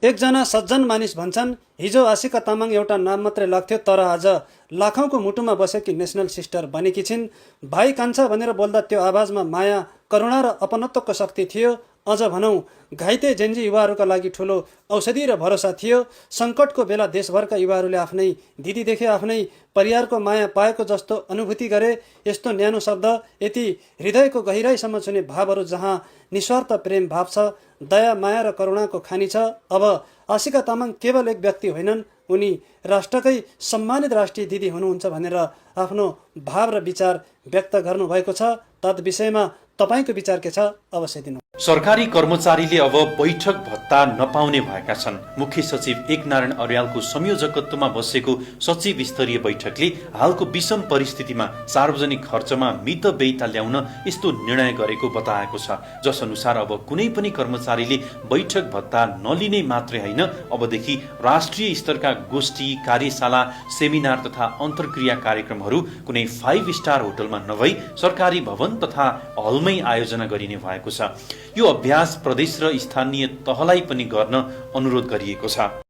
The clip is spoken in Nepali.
एकजना सज्जन मानिस भन्छन्, हिजो आशिका तामाङ एउटा नाम मात्रै लाग्थ्यो, तर आज लाखौँको मुटुमा बसेकी नेसनल सिस्टर बनेकी छिन्। भाइ कान्छा भनेर बोल्दा त्यो आवाजमा माया, करुणा र अपनत्वको शक्ति थियो। अझ भनौँ, घाइते जेन्जी युवाहरूका लागि ठुलो औषधि र भरोसा थियो। सङ्कटको बेला देशभरका युवाहरूले आफ्नै दिदीदेखि आफ्नै परिवारको माया पाएको जस्तो अनुभूति गरे। यस्तो न्यानो शब्द, यति हृदयको गहिराइसम्म छुने भावहरू, जहाँ निस्वार्थ प्रेम भाव छ, दया माया र करुणाको खानी छ। अब आशिका तामाङ केवल एक व्यक्ति होइनन्, उनी राष्ट्रकै सम्मानित राष्ट्रिय दिदी हुनुहुन्छ भनेर आफ्नो भाव र विचार व्यक्त गर्नुभएको छ। तद विषयमा तपाईँको विचार के छ? अवश्य दिनु। सरकारी कर्मचारीले अब बैठक भत्ता नपाउने भएका छन्। मुख्य सचिव एकनारायण अर्यालको संयोजकत्वमा बसेको सचिव स्तरीय बैठकले हालको विषम परिस्थितिमा सार्वजनिक खर्चमा मितव्ययिता ल्याउन यस्तो निर्णय गरेको बताएको छ। जस अनुसार अब कुनै पनि कर्मचारीले बैठक भत्ता नलिने मात्रै होइन, अबदेखि राष्ट्रिय स्तरका गोष्ठी, कार्यशाला, सेमिनार तथा अन्तर्क्रिया कार्यक्रमहरू कुनै 5 स्टार होटलमा नभई सरकारी भवन तथा हलमै आयोजना गरिने भएको छ। यो अभ्यास प्रदेश र स्थानीय तहलाई पनि गर्न अनुरोध गरिएको छ।